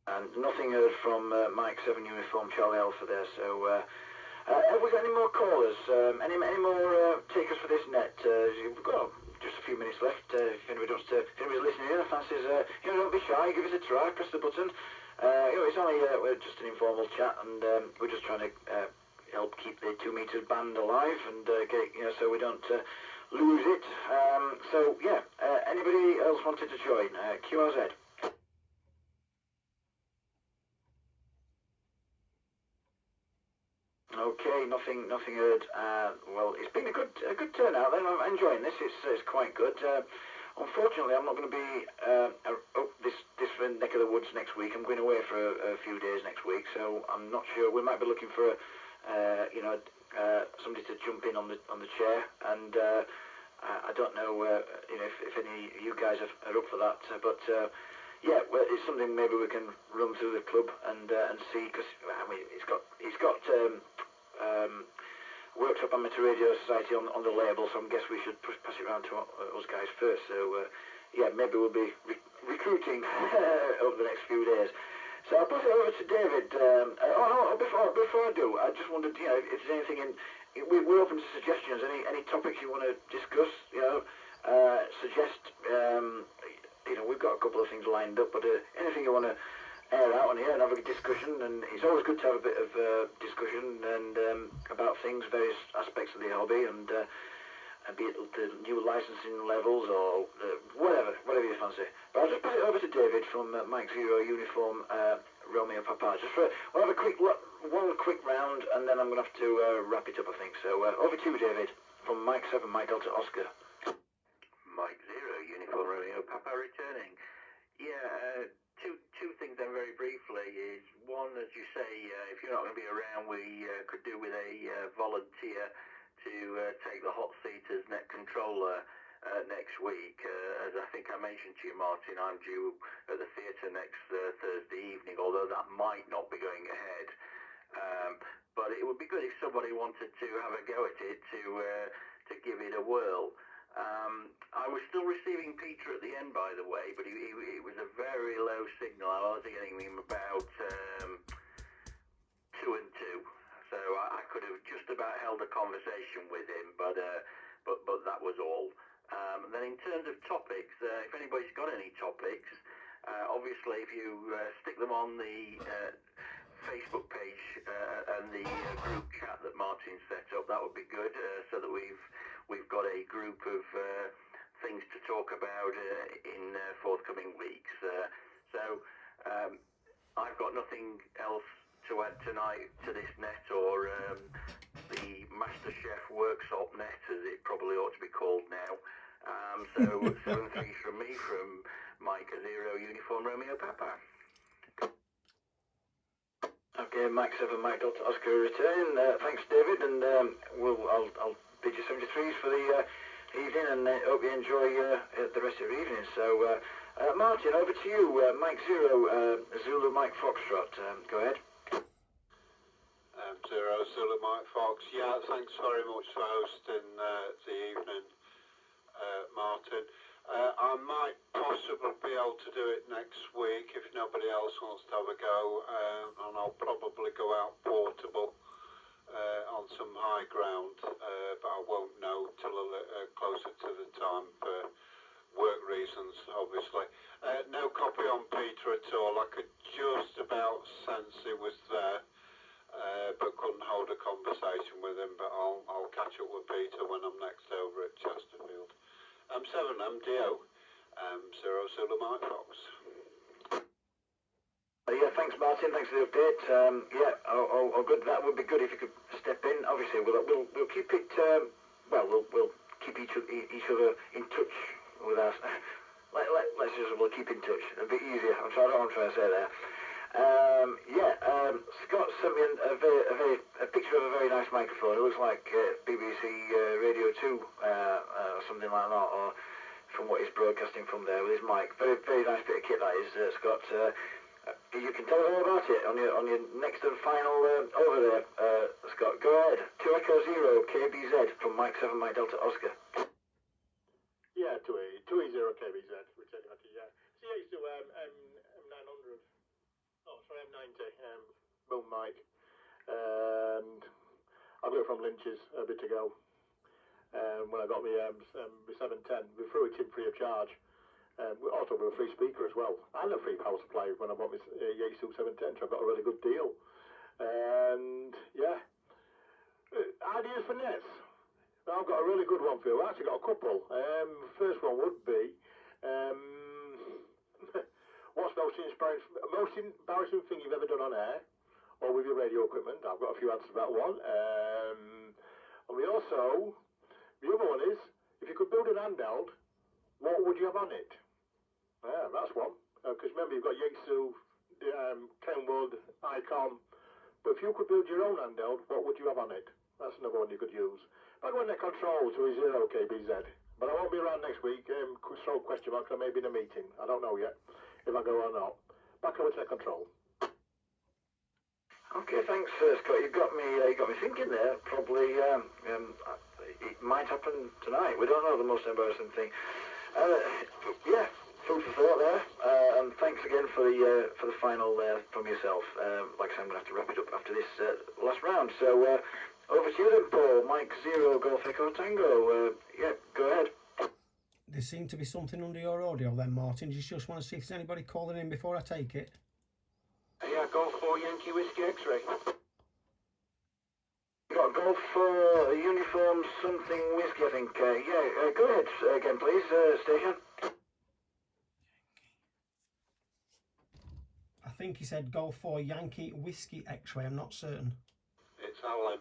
And nothing heard from Mike 7 Uniform Charlie Alpha there, so have we got any more callers? Any more takers for this net? We've got just a few minutes left. If anybody's listening in, fancies, don't be shy, give us a try, press the button. It's only we're just an informal chat, and we're just trying to help keep the 2 metres band alive and get it, so we don't lose it. So yeah, anybody else wanted to join? QRZ. Okay, nothing heard. Well, it's been a good turnout then. I'm enjoying this. It's quite good. Unfortunately, I'm not going to be this neck of the woods next week. I'm going away for a few days next week, so I'm not sure. We might be looking for somebody to jump in on the chair, and I don't know if any of you guys are up for that, but. Yeah, well, it's something maybe we can run through the club and see, because I mean it's got Worksop Amateur Radio Society on the label, so I guess we should pass it around to us guys first. So yeah, maybe we'll be recruiting over the next few days. So I'll pass it over to David. Before I do, I just wondered, if there's anything we're open to suggestions. Any topics you want to discuss? Suggest. We've got a couple of things lined up, but anything you want to air out on here and have a discussion, and it's always good to have a bit of discussion and about things, various aspects of the hobby, and be it the new licensing levels or whatever you fancy. But I'll just pass it over to David from Mike 0 Uniform Romeo Papa. We'll have one quick round, and then I'm going to have to wrap it up, I think. So over to you, David, from Mike 7, Mike Delta Oscar. Mike 0, Uniform Romeo Papa returning. Yeah, two things then very briefly is, one, as you say, if you're not going to be around, we could do with a volunteer to take the hot seaters net controller next week. As I think I mentioned to you, Martin, I'm due at the theatre next Thursday evening, although that might not be going ahead. But it would be good if somebody wanted to have a go at it to give it a whirl. I was still receiving Peter at the end, by the way, but it was a very low signal. I was getting him about 2 and 2, so I could have just about held a conversation with him, but that was all. And then in terms of topics, if anybody's got any topics, obviously if you stick them on the Facebook page and the group chat that Martin set up, that would be good, so that we've got a group of things to talk about in forthcoming weeks. I've got nothing else to add tonight to this net, or the MasterChef Worksop net, as it probably ought to be called now. So 7-3 from me, from Mike 0 Uniform Romeo Papa. Okay, Mike 7, Mike Delta Oscar returning. Thanks, David, and I'll bid you 73s for the evening, and hope you enjoy the rest of the evening. So, Martin, over to you. Mike 0, Zulu Mike Foxtrot. Go ahead. 0 Zulu Mike Fox. Yeah, thanks very much for hosting the evening, Martin. I might possibly be able to do it next week if nobody else wants to have a go, and I'll probably go out portable on some high ground, but I won't know till closer to the time for work reasons, obviously. No copy on Peter at all. I could just about sense he was there, but couldn't hold a conversation with him, but I'll catch up with Peter when I'm next over at Chesterfield. 7 MDO, 0 Zulu Mike Fox. Yeah, thanks, Martin. Thanks for the update. Oh, good. That would be good if you could step in. Obviously, we'll keep it. We'll keep each other in touch with us. We'll keep in touch. A bit easier. I don't know what I'm trying to say there. Scott sent me a picture of a very nice microphone. It looks like BBC Radio 2 or something like that, or from what he's broadcasting from there with his mic. Very, very nice bit of kit that is, Scott. You can tell us all about it on your next and final over there, Scott. Go ahead. 2 Echo 0 KBZ from Mike 7 Mike Delta Oscar. Yeah, 2E0 KBZ. Returning back to CH2 M900. Oh, sorry, M90. Boom mic. And I got it from Lynch's a bit ago. When I got my 710, we threw it in free of charge. Also with a free speaker as well, and a free power supply when I bought my Yaesu 710, so I got a really good deal. And yeah, ideas for nets. I've got a really good one for you. I've actually got a couple. First one would be, what's the most embarrassing thing you've ever done on air or with your radio equipment? I've got a few answers to that one. And the other one is, if you could build an handheld, what would you have on it? Yeah, that's one. Because remember, you've got Yaesu, Kenwood, Icon. But if you could build your own handheld, what would you have on it? That's another one you could use. Back on net control to 0 KBZ. But I won't be around next week. Throw question mark, I may be in a meeting. I don't know yet if I go or not. Back over to net control. Okay, thanks, Scott. You got me thinking there. Probably it might happen tonight. We don't know the most embarrassing thing. Food for thought there. And thanks again for the final from yourself. Like I said, I'm going to have to wrap it up after this last round. So over to you then, Paul. Mike 0 Golf Echo Tango. Go ahead. There seemed to be something under your audio then, Martin. Do you just want to see if there's anybody calling in before I take it? Yeah, Golf 4 Yankee Whiskey X-Ray. You got Golf 4 Uniform something whiskey, I think. Go ahead again, please, station. I think he said Golf 4 Yankee Whiskey X-Ray. I'm not certain. It's Alan.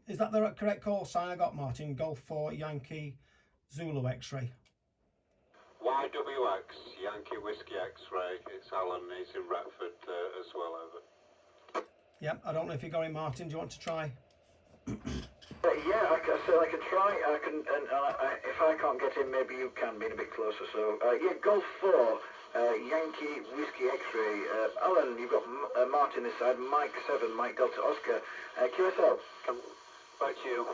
Is that the correct call sign I got, Martin? Golf 4 Yankee Zulu X-Ray. YWX, Yankee Whiskey X-Ray. It's Alan. He's in Retford as well, over. Yep, I don't know if you got it, Martin. Do you want to try? I can try. I can, and if I can't get in, maybe you can, being a bit closer. So, Golf 4, Yankee Whiskey X-Ray. Alan, you've got Martin this side, Mike 7, Mike Delta Oscar. QSL. Back to you.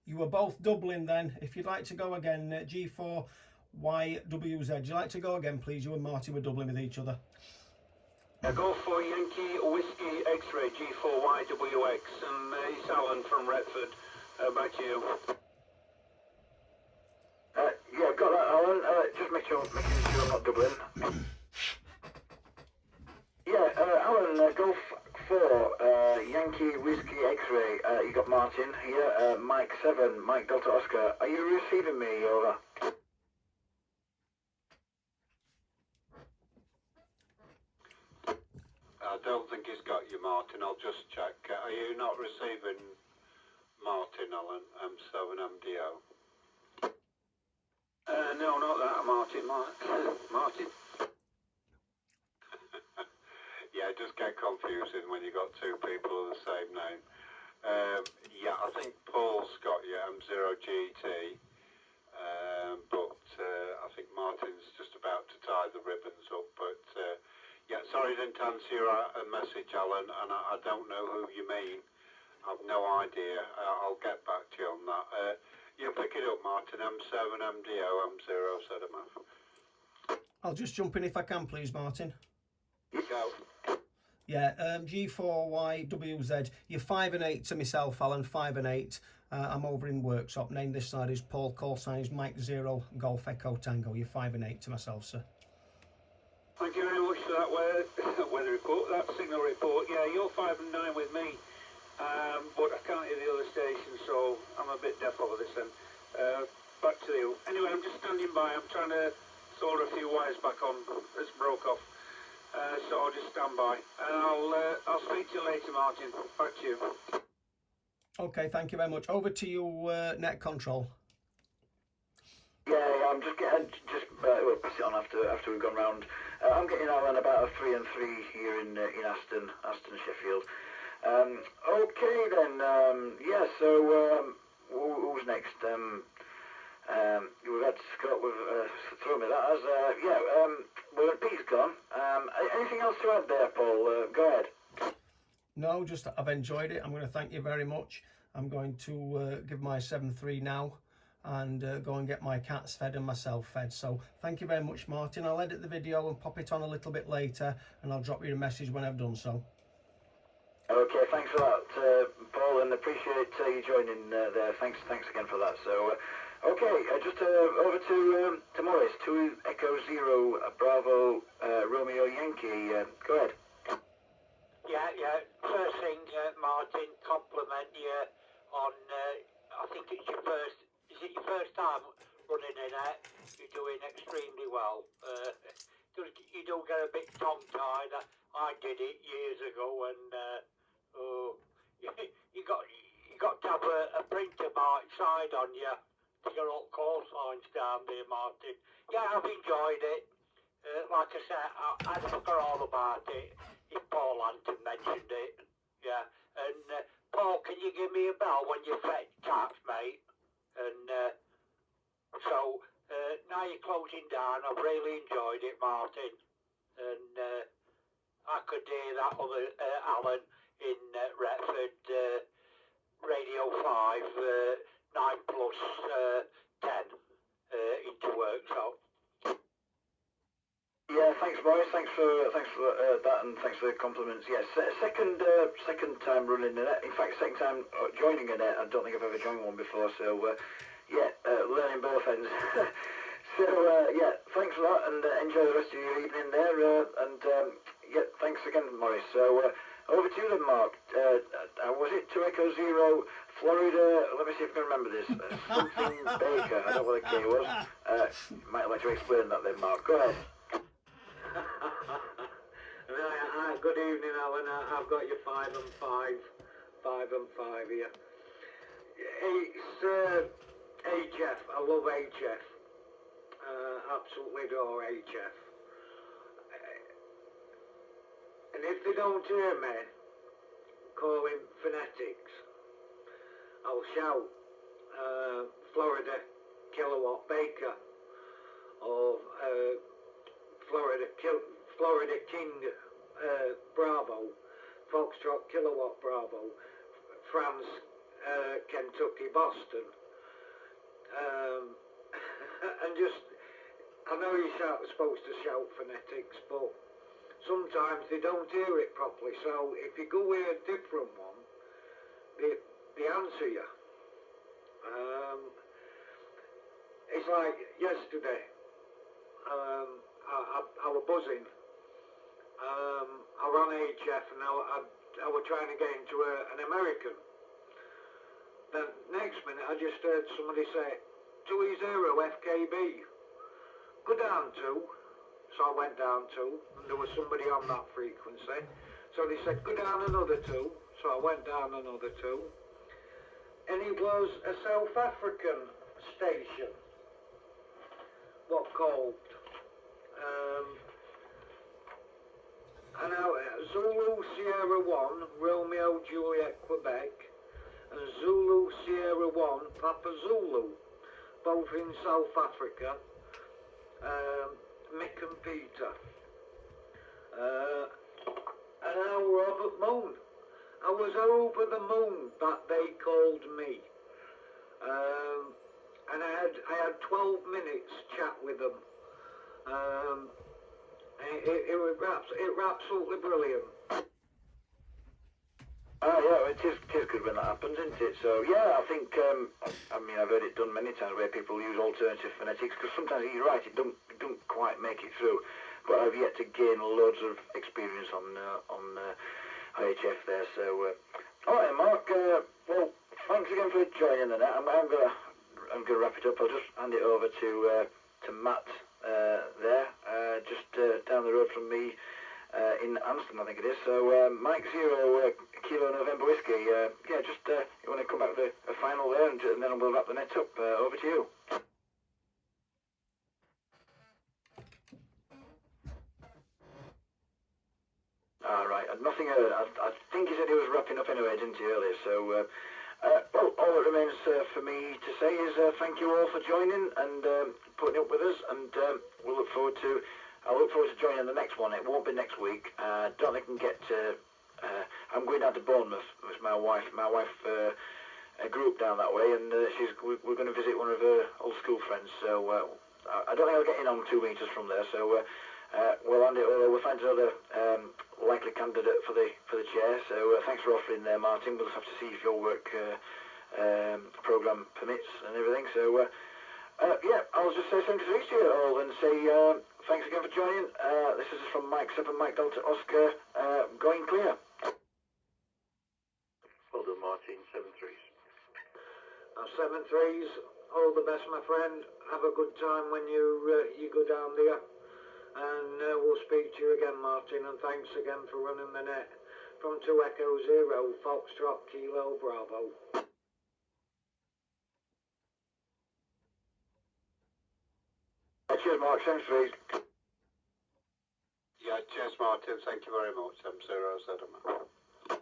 You were both doubling then. If you'd like to go again, G3RCW. Would you like to go again, please? You and Martin were doubling with each other. Golf 4 Yankee Whiskey X-Ray, G4YWX, and it's Alan from Retford. Back to you. Got that. Alan. Just making sure I'm not doubling. Yeah, Alan, Golf 4, Yankee Whiskey X-Ray. You got Martin here. Mike 7, Mike Delta Oscar. Are you receiving me? Over. I don't think he's got you, Martin. I'll just check. Are you not receiving Martin, Alan, M7MDO? No, not that, Martin. Martin. Yeah, it just get confusing when you got two people of the same name. Yeah, I think Paul's got you, M0GT, but I think Martin's just about to tie the ribbons up. But yeah, sorry, didn't answer your message, Alan, and I don't know who you mean. I've no idea. I'll get back to you on that. You pick it up, Martin. M7MDO, M0ZMF. I'll just jump in if I can, please, Martin. Go. Yeah, G3RCW. You're 5 and 8 to myself, Alan. 5 and 8. I'm over in Worksop. Name this side is Paul. Call sign is Mike 0 Golf Echo Tango. You're 5 and 8 to myself, sir. Thank you very much for that weather report, that signal report. Yeah, you're 5 and 9 with me, but I can't hear the other station, so I'm a bit deaf over this then. Back to you. Anyway, I'm just standing by. I'm trying to solder a few wires back on. It's broke off. So I'll just stand by, and I'll speak to you later, Martin. Back to you. Okay, thank you very much. Over to you, net control. Yeah, I'm just getting. We'll pass it on after we've gone round. I'm getting Alan about a 3 and 3 here in Aston, Sheffield. Okay then. Yeah. So who's next? We've had Scott. Throw me that as well, Pete's gone. Anything else to add there, Paul? Go ahead. No, just I've enjoyed it. I'm going to thank you very much. I'm going to give my 7-3 now and go and get my cats fed and myself fed. So thank you very much, Martin. I'll edit the video and pop it on a little bit later, and I'll drop you a message when I've done so. Okay, thanks for that, Paul, and appreciate you joining there. Thanks again for that. So. Okay, just over to Morris, 2 Echo 0 Bravo Romeo Yankee. Go ahead. Yeah. First thing, Martin, compliment you on. I think it's your first. Is it your first time running in it? You're doing extremely well. You do get a bit tongue-tied. I did it years ago, and you got to have a printer mark side on you. Your old call signs down there, Martin. Yeah, I've enjoyed it. Like I said, I'd forgot all about it if Paul hadn't mentioned it. Yeah, and Paul, can you give me a bell when you fed cats, mate? And so now you're closing down. I've really enjoyed it, Martin. And I could hear that other Alan in Retford, Radio 5. 9 plus 10 into Worksop. Yeah, thanks, Morris. Thanks for that, and thanks for the compliments. Yes, second time running in it. In fact, second time joining in it. I don't think I've ever joined one before. So learning both ends. So yeah, thanks for that, and enjoy the rest of your evening there. Thanks again, Morris. So over to you then, Mark. Was it 2 Echo 0 Florida? Let me see if I can remember this. Something Baker. I don't know what the K was. Might like to explain that then, Mark. Go ahead. Good evening, Alan. I've got you 5 and 5. 5 and 5 here. It's HF. I love HF. Absolutely adore HF. And if they don't hear me, call him phonetics. I'll shout Florida Kilowatt Baker, or Florida King Bravo, Foxtrot Kilowatt Bravo, France, Kentucky, Boston. And just, I know you're supposed to shout phonetics, but sometimes they don't hear it properly, so if you go with a different one, they answer you. It's like yesterday, I was buzzing. I ran HF and I was trying to get into an American. Then next minute I just heard somebody say 2E0 FKB. Go down 2. So I went down 2 and there was somebody on that frequency. So they said go down another 2. So I went down another 2. And it was a South African station. What called? And now Zulu Sierra 1, Romeo Juliet Quebec, and Zulu Sierra 1, Papa Zulu, both in South Africa, Mick and Peter. And I was over the moon. I was over the moon that they called me. And I had 12 minutes chat with them. It was absolutely brilliant. Yeah, it is good when that happens, isn't it? So, yeah, I think, I mean, I've heard it done many times where people use alternative phonetics, because sometimes he's right, it don't quite make it through. But I've yet to gain loads of experience on IHF there, so... Alright, Mark, well, thanks again for joining the net. I'm gonna wrap it up. I'll just hand it over to Matt there, just down the road from me in Anston, I think it is. So Mike 0 Kilo November Whiskey. Yeah, just you want to come back with a final there, and then we'll wrap the net up. Over to you. All right, nothing heard. I think he said he was wrapping up anyway, didn't he, earlier? So. Well, all that remains for me to say is thank you all for joining and putting up with us, and I look forward to joining the next one. It won't be next week. Don't think I can get to. I'm going down to Bournemouth with my wife. My wife grew up down that way, and we're going to visit one of her old school friends. So I don't think I'll get in on 2 meters from there. So we'll hand it over. We'll find another likely candidate for the chair. So thanks for offering there, Martin. We'll have to see if your work program permits and everything. So yeah, I'll just say thanks to you all and say thanks again for joining. This is from Mike 7 Mike Delta Oscar, going clear. Well done, Martin. 7 3s. 7 3s. All the best, my friend. Have a good time when you go down there. And we'll speak to you again, Martin, and thanks again for running the net. From 2 Echo 0, Foxtrot Kilo Bravo. Cheers, Mark. 7 3s. Yeah, cheers, Martin. Thank you very much. I'm 0 7.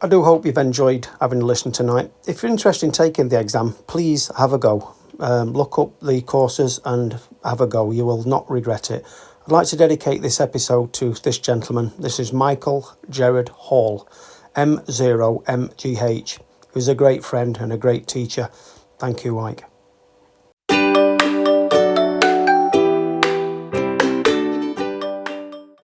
I do hope you've enjoyed having listened tonight. If you're interested in taking the exam, please have a go. Look up the courses and have a go. You will not regret it. I'd like to dedicate this episode to this gentleman. This is Michael Gerard Hall, M0MGH, who's a great friend and a great teacher. Thank you, Mike.